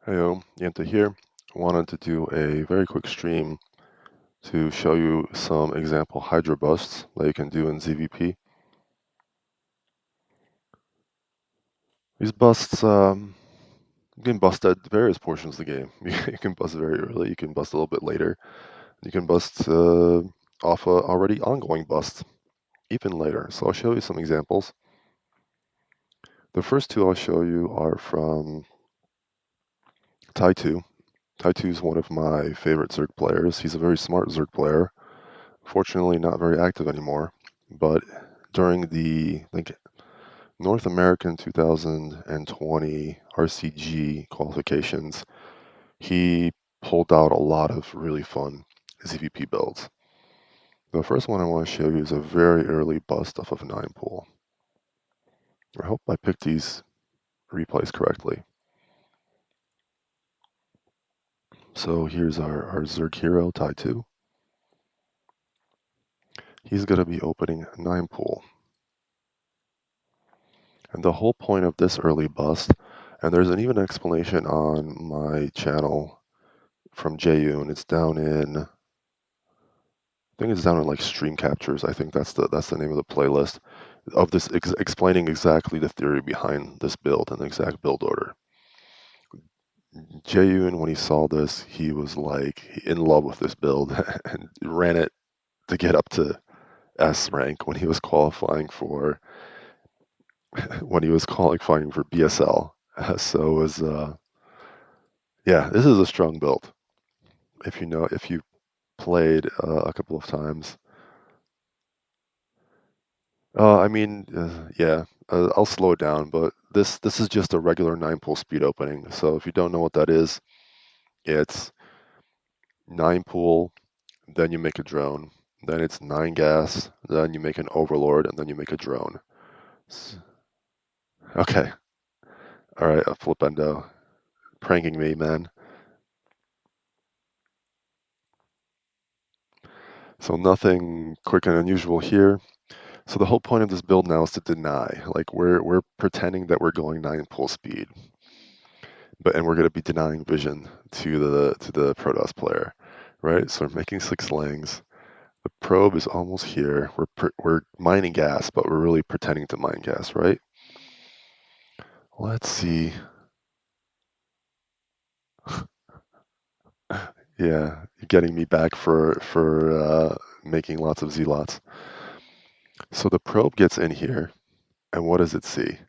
Heyo, Yenta here. Wanted to do a very quick stream to show you some example Hydra busts that you can do in ZvP. These busts, you can bust at various portions of the game. You can bust very early, you can bust a little bit later, you can bust off a already ongoing bust even later. So I'll show you some examples. The first two I'll show you are from Tai2. Tai2 is one of my favorite Zerg players. He's a very smart Zerg player. Fortunately, not very active anymore, but during the North American 2020 RCG qualifications, he pulled out a lot of really fun ZvP builds. The first one I want to show you is a very early bust off of 9 pool. I hope I picked these replays correctly. So here's our Zerg hero, Tai2. He's going to be opening 9 pool. And the whole point of this early bust, and there's an even explanation on my channel from Jayun. It's down in, I think it's down in like stream captures. I think that's the name of the playlist of this explaining exactly the theory behind this build and the exact build order. Jayun, when he saw this, he was like in love with this build and ran it to get up to S rank when he was qualifying for BSL. So it was yeah, this is a strong build. If you played a couple of times. Yeah, I'll slow it down, but this is just a regular 9 pool speed opening. So if you don't know what that is, it's 9 pool, then you make a drone, then it's 9 gas, then you make an overlord, and then you make a drone. Okay, all right, Flipendo, pranking me, man. So nothing quick and unusual here. So the whole point of this build now is to deny. Like we're pretending that we're going 9 pool speed, and we're going to be denying vision to the Protoss player, right? So we're making 6 lanes. The probe is almost here. We're mining gas, but we're really pretending to mine gas, right? Let's see. Yeah, you're getting me back for making lots of zealots. So the probe gets in here, and what does it see?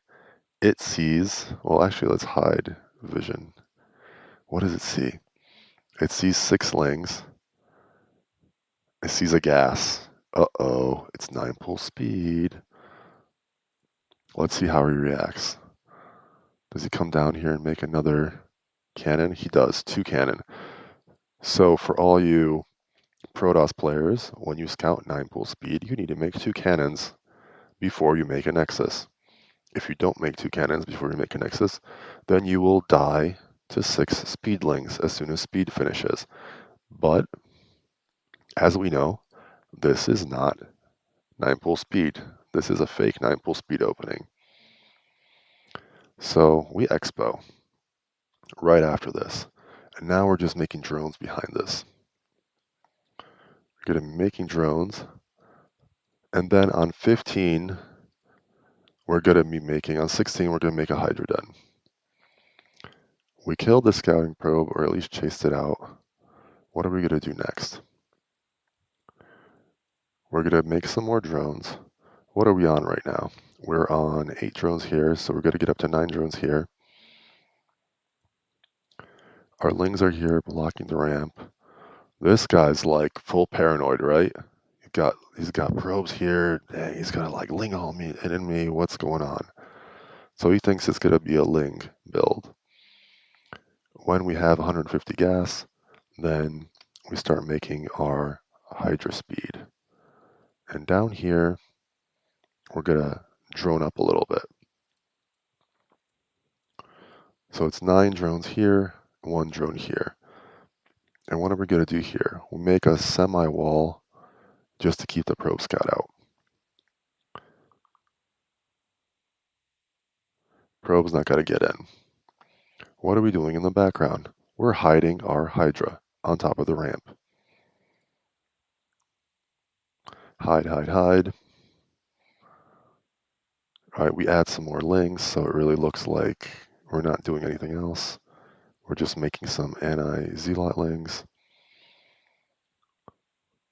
It sees, well, actually, let's hide vision. What does it see? It sees 6 lanes. It sees a gas. Uh-oh, it's 9 pool speed. Let's see how he reacts. Does he come down here and make another cannon? He does, 2 cannon. So for all you Protoss players, when you scout 9 pool speed, you need to make 2 cannons before you make a Nexus. If you don't make 2 cannons before you make a Nexus, then you will die to 6 speedlings as soon as speed finishes. But, as we know, this is not 9 pool speed. This is a fake 9 pool speed opening. So we expo right after this. And now we're just making drones behind this. We're going to be making drones. And then on 15, we're going to be making, on 16, we're going to make a Hydra den. We killed the scouting probe, or at least chased it out. What are we going to do next? We're going to make some more drones. What are we on right now? We're on 8 drones here, so we're going to get up to 9 drones here. Our lings are here blocking the ramp. This guy's like full paranoid, right? He's got probes here. Dang, he's got like ling on me, hitting me. What's going on? So he thinks it's gonna be a ling build. When we have 150 gas, then we start making our Hydra speed. And down here, we're gonna drone up a little bit. So it's 9 drones here, 1 drone here. And what are we gonna do here? We'll make a semi-wall just to keep the probe scout out. Probe's not gonna get in. What are we doing in the background? We're hiding our Hydra on top of the ramp. Hide, hide, hide. All right, we add some more links so it really looks like we're not doing anything else. We're just making some anti-zealot links.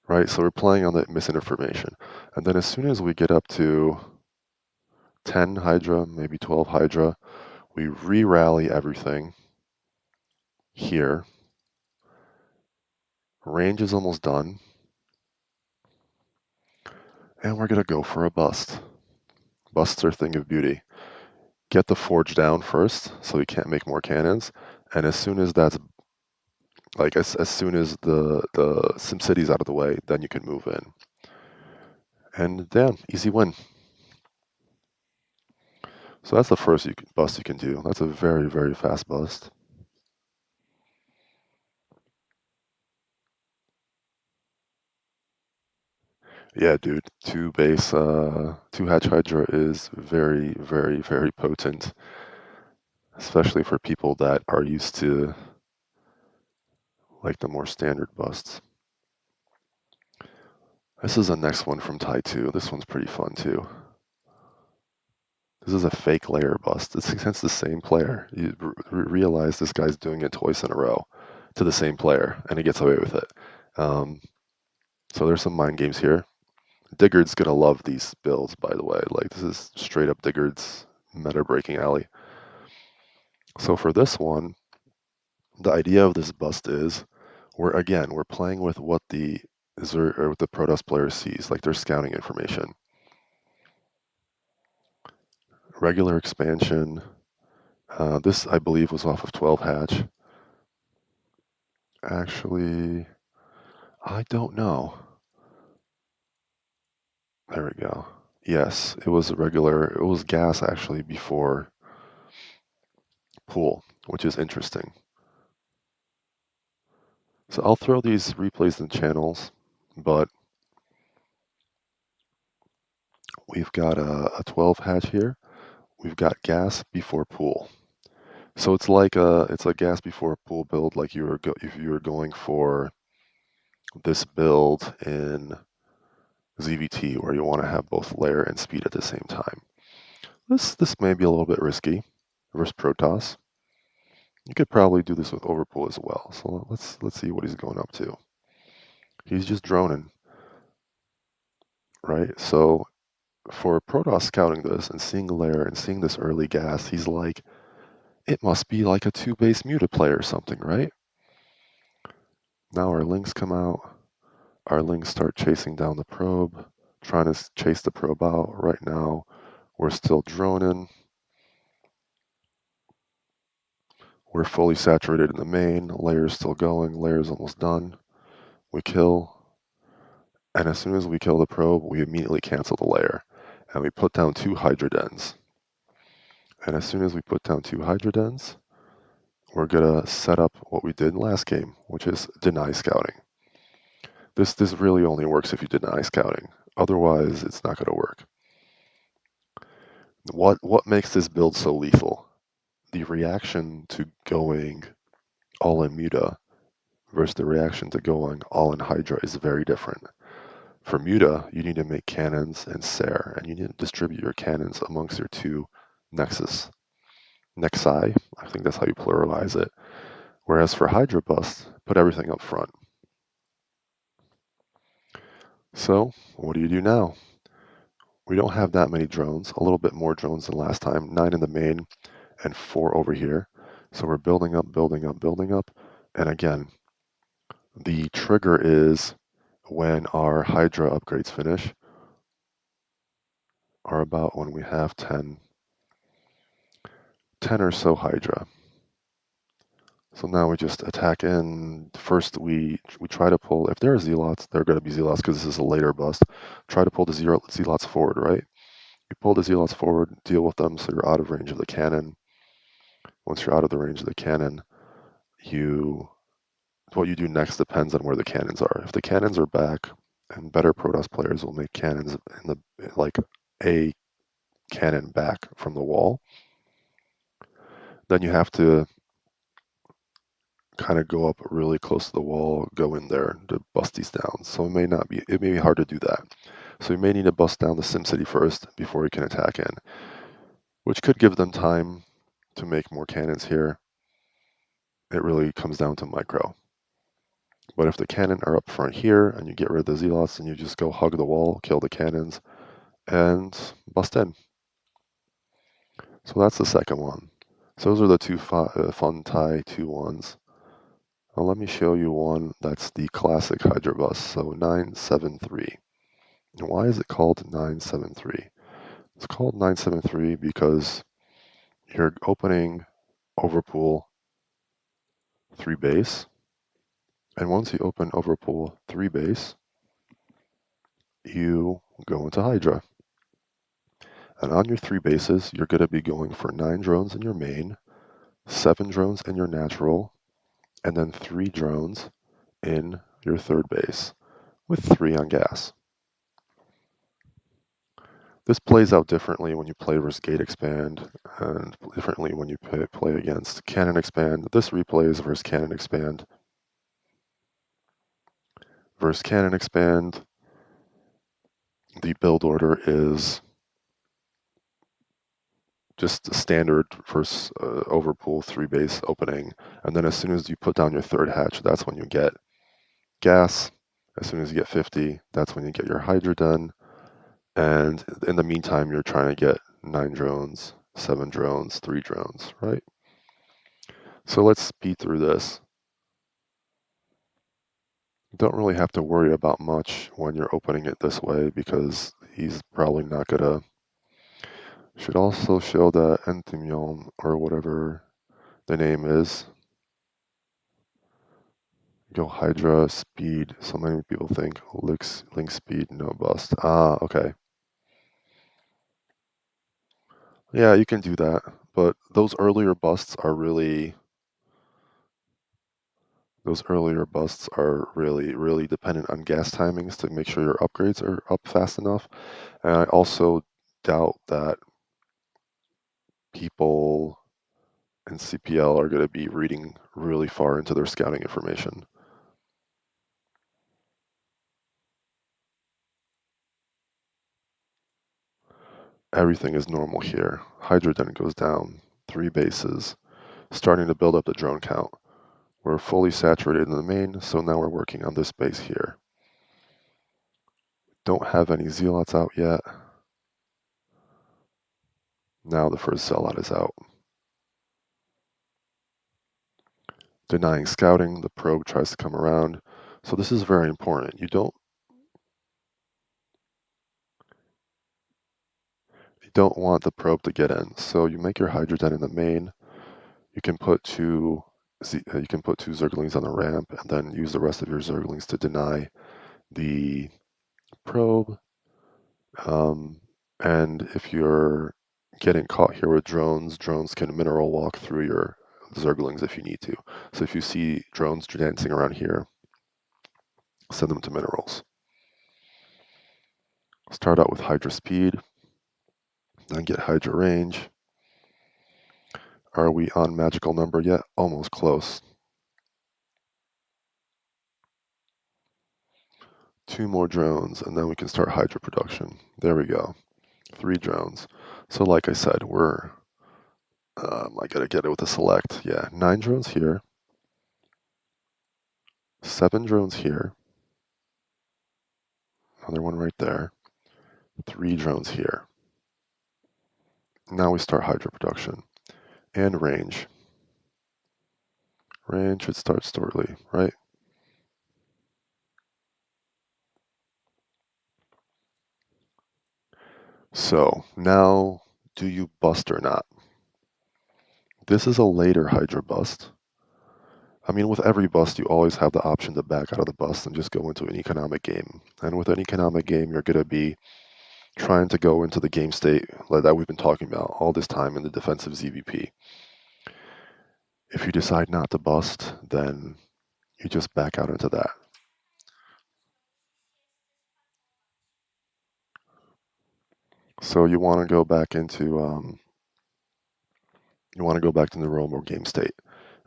Right, so we're playing on the misinformation. And then as soon as we get up to 10 Hydra, maybe 12 Hydra, we re-rally everything here. Range is almost done. And we're going to go for a bust. Busts are a thing of beauty. Get the forge down first so we can't make more cannons. And as soon as that's like as soon as the SimCity's out of the way, then you can move in. And damn, easy win. So that's the first bust you can do. That's a very, very fast bust. Yeah, dude, two hatch Hydra is very, very, very potent, especially for people that are used to like the more standard busts. This is the next one from Tai 2. This one's pretty fun too. This is a fake layer bust. It's against the same player. You realize this guy's doing it twice in a row to the same player, and he gets away with it. So there's some mind games here. Diggard's gonna love these builds, by the way. Like this is straight up Diggard's meta breaking alley. So for this one, the idea of this bust is we're playing with what the or what the Protoss player sees, like their scouting information. Regular expansion. This I believe was off of 12 hatch. Actually, I don't know. There we go. Yes, it was a regular. It was gas actually before pool, which is interesting. So I'll throw these replays in channels, but we've got a 12 hatch here. We've got gas before pool. So it's a gas before pool build, like if you were going for this build in ZvT, where you want to have both layer and speed at the same time. This may be a little bit risky versus Protoss. You could probably do this with Overpool as well. So let's see what he's going up to. He's just droning, right? So for Protoss scouting this and seeing layer and seeing this early gas, he's like, it must be like a 2-base muted play or something, right? Now our links come out. Our links start chasing down the probe, trying to chase the probe out. Right now, we're still droning. We're fully saturated in the main. Layer's still going. Layer's almost done. We kill. And as soon as we kill the probe, we immediately cancel the layer. And we put down 2 Hydra dens. And as soon as we put down 2 Hydra dens, we're going to set up what we did last game, which is deny scouting. This really only works if you deny scouting. Otherwise, it's not going to work. What makes this build so lethal? The reaction to going all in Muta versus the reaction to going all in Hydra is very different. For Muta, you need to make cannons and Ser, and you need to distribute your cannons amongst your 2 nexus. Nexi, I think that's how you pluralize it. Whereas for Hydra Bust, put everything up front. So, what do you do now? We don't have that many drones, a little bit more drones than last time, 9 in the main and 4 over here. So we're building up, building up, building up. And again, the trigger is when our Hydra upgrades finish, are about when we have 10 or so Hydra. So now we just attack in. First, we try to pull. If there are Zealots, they're going to be Zealots because this is a later bust. Try to pull the Zealots forward, right? You pull the Zealots forward, deal with them so you're out of range of the cannon. Once you're out of the range of the cannon, what you do next depends on where the cannons are. If the cannons are back, and better Protoss players will make cannons in the like a cannon back from the wall, then you have to kind of go up really close to the wall, go in there to bust these down. So it may be hard to do that. So you may need to bust down the SimCity first before you can attack in, which could give them time to make more cannons here. It really comes down to micro. But if the cannon are up front here and you get rid of the zealots and you just go hug the wall, kill the cannons, and bust in. So that's the second one. So those are the two fun tie 2-1s. Now let me show you one that's the classic Hydra bus. So 973. And why is it called 973? It's called 973 because you're opening Overpool 3 base. And once you open Overpool 3 base, you go into Hydra. And on your 3 bases, you're going to be going for 9 drones in your main, 7 drones in your natural, and then 3 drones in your 3rd base, with 3 on gas. This plays out differently when you play versus Gate Expand, and differently when you play against Cannon Expand. This replays versus Cannon Expand. Versus Cannon Expand, the build order is just standard versus Overpool 3 base opening, and then as soon as you put down your 3rd hatch, that's when you get gas. As soon as you get 50, that's when you get your Hydra done. And in the meantime, you're trying to get 9 drones, 7 drones, 3 drones, right? So let's speed through this. You don't really have to worry about much when you're opening it this way because he's probably not gonna. Should also show that Endymion or whatever the name is. Go Hydra speed. So many people think link speed, no bust. Ah, okay. Yeah, you can do that, but those earlier busts are really really dependent on gas timings to make sure your upgrades are up fast enough. And I also doubt that people in CPL are going to be reading really far into their scouting information. Everything is normal here. Hydra then goes down 3 bases, starting to build up the drone count. We're fully saturated in the main, so now we're working on this base here. Don't have any zealots out yet. Now the first zealot is out. Denying scouting, the probe tries to come around. So this is very important. You don't want the probe to get in. So you make your Hydra den in the main. You can put two Zerglings on the ramp, and then use the rest of your Zerglings to deny the probe. And if you're getting caught here with drones, drones can mineral walk through your Zerglings if you need to. So if you see drones dancing around here, send them to minerals. Start out with Hydra speed, then get Hydra range. Are we on magical number yet? Almost close. 2 more drones, and then we can start Hydra production. There we go. 3 drones. So like I said, I gotta get it with a select. Yeah, 9 drones here. 7 drones here. Another one right there. 3 drones here. Now we start Hydra production. And range. Range should start shortly, right? So now, do you bust or not? This is a later Hydra bust. I mean, with every bust, you always have the option to back out of the bust and just go into an economic game. And with an economic game, you're going to be trying to go into the game state that we've been talking about all this time in the defensive ZvP. If you decide not to bust, then you just back out into that. So you want to go back into the realm or game state.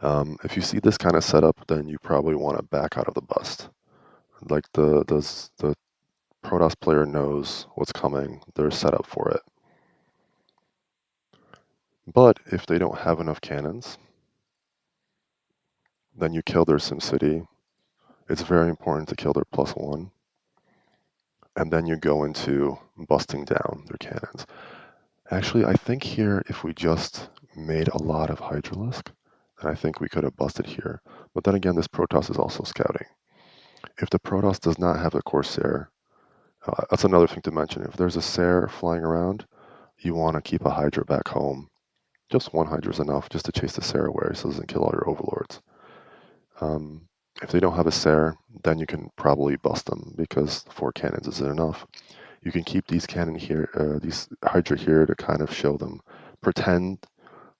If you see this kind of setup, then you probably want to back out of the bust. Like the Protoss player knows what's coming. They're set up for it. But if they don't have enough cannons, then you kill their SimCity. It's very important to kill their +1. And then you go into busting down their cannons. Actually, I think here, if we just made a lot of Hydralisk, then I think we could have busted here. But then again, this Protoss is also scouting. If the Protoss does not have a Corsair, that's another thing to mention. If there's a Sair flying around, you want to keep a Hydra back home. Just one Hydra is enough just to chase the Sair away so it doesn't kill all your Overlords. If they don't have a Sair, then you can probably bust them because 4 cannons isn't enough. You can keep these cannon here, these Hydra here to kind of show them, pretend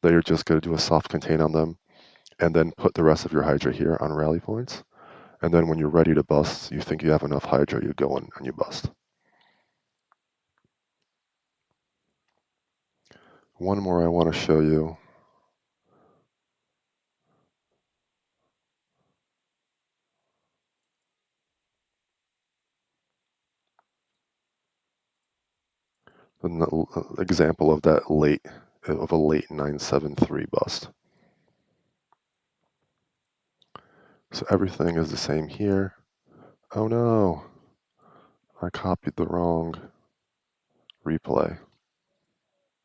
that you're just going to do a soft contain on them, and then put the rest of your Hydra here on rally points. And then when you're ready to bust, you think you have enough Hydra, you go in and you bust. One more I want to show you. An example of that of a late 973 bust. So everything is the same here. Oh no, I copied the wrong replay.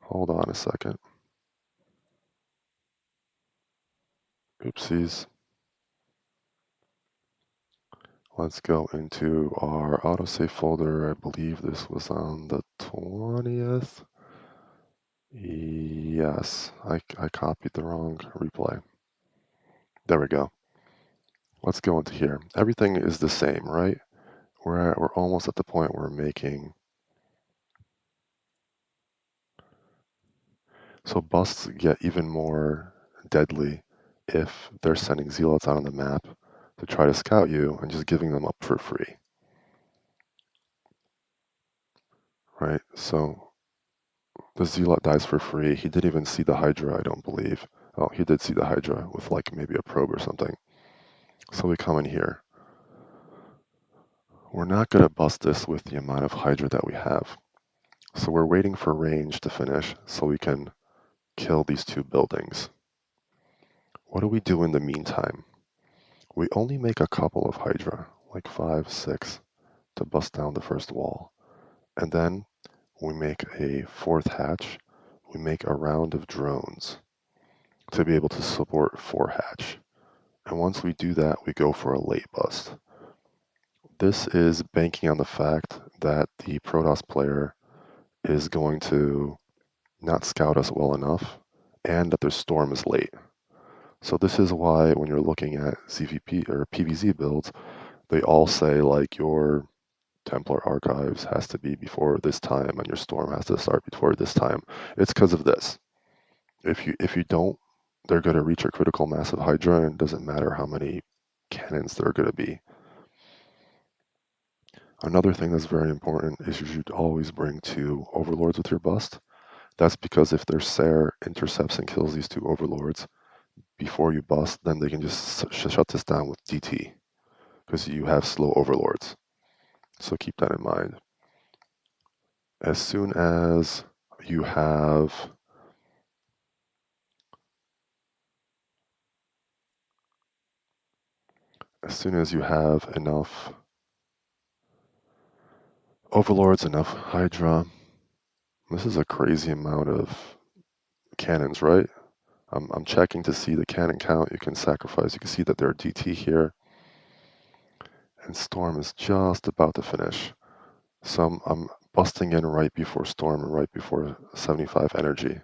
Hold on a second. Oopsies. Let's go into our autosave folder. I believe this was on the 20th. Yes, I copied the wrong replay. There we go. Let's go into here. Everything is the same, right? We're almost at the point where we're making. So busts get even more deadly if they're sending zealots out on the map to try to scout you and just giving them up for free. Right? So the zealot dies for free. He didn't even see the Hydra, I don't believe. Oh, he did see the Hydra with like maybe a probe or something. So we come in here. We're not going to bust this with the amount of Hydra that we have. So we're waiting for range to finish so we can kill these 2 buildings. What do we do in the meantime? We only make a couple of Hydra, like 5, 6, to bust down the first wall. And then we make a 4th hatch. We make a round of drones to be able to support 4 hatch. And once we do that, we go for a late bust. This is banking on the fact that the Protoss player is going to not scout us well enough and that their storm is late. So this is why when you're looking at ZvP or PvZ builds, they all say like your Templar archives has to be before this time and your storm has to start before this time. It's because of this. If you don't, they're going to reach a critical mass of Hydra and it doesn't matter how many cannons there are going to be. Another thing that's very important is you should always bring 2 overlords with your bust. That's because if their Sair intercepts and kills these 2 overlords before you bust, then they can just shut this down with DT because you have slow overlords. So keep that in mind. As soon as you have enough overlords, enough Hydra, this is a crazy amount of cannons, right? I'm checking to see the cannon count you can sacrifice. You can see that there are DT here. And Storm is just about to finish. So I'm busting in right before Storm and right before 75 energy.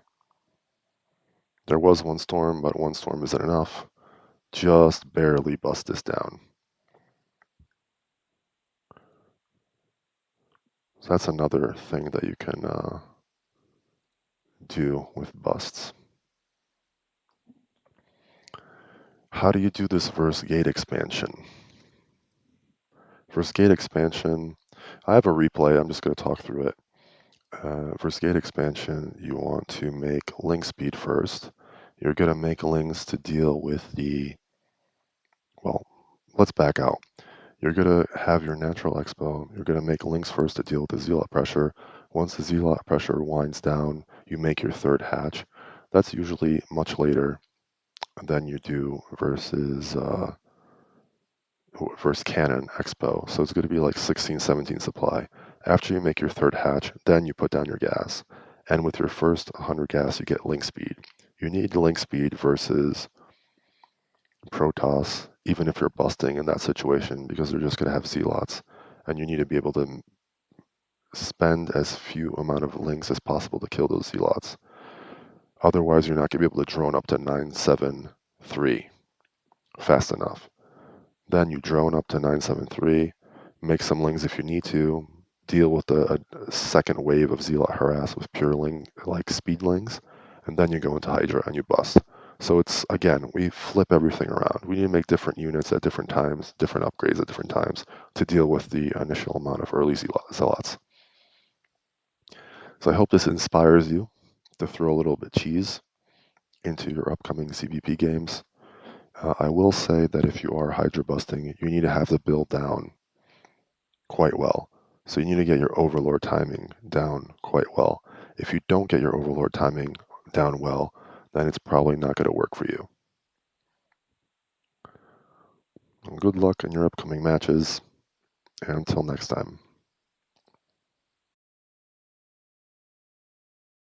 There was 1 Storm, but 1 Storm isn't enough. Just barely bust this down. So that's another thing that you can do with busts. How do you do this versus gate expansion? Versus gate expansion, I have a replay. I'm just going to talk through it. Versus gate expansion, you want to make link speed first. You're going to make links to deal with the, well, let's back out. You're going to have your natural expo. You're going to make links first to deal with the zealot pressure. Once the zealot pressure winds down, you make your third hatch. That's usually much later than you do versus cannon expo. So it's going to be like 16, 17 supply. After you make your third hatch, then you put down your gas. And with your first 100 gas, you get link speed. You need link speed versus Protoss, even if you're busting in that situation, because they're just going to have zealots. And you need to be able to spend as few amount of links as possible to kill those zealots. Otherwise, you're not going to be able to drone up to 973 fast enough. Then you drone up to 973, make some lings if you need to, deal with a second wave of zealot harass with pure ling, like speed lings, and then you go into Hydra and you bust. So it's, again, we flip everything around. We need to make different units at different times, different upgrades at different times to deal with the initial amount of early zealots. So I hope this inspires you to throw a little bit cheese into your upcoming ZvP games. I will say that if you are Hydra busting, you need to have the build down quite well. So you need to get your Overlord timing down quite well. If you don't get your Overlord timing down well, then it's probably not going to work for you. Good luck in your upcoming matches, and until next time.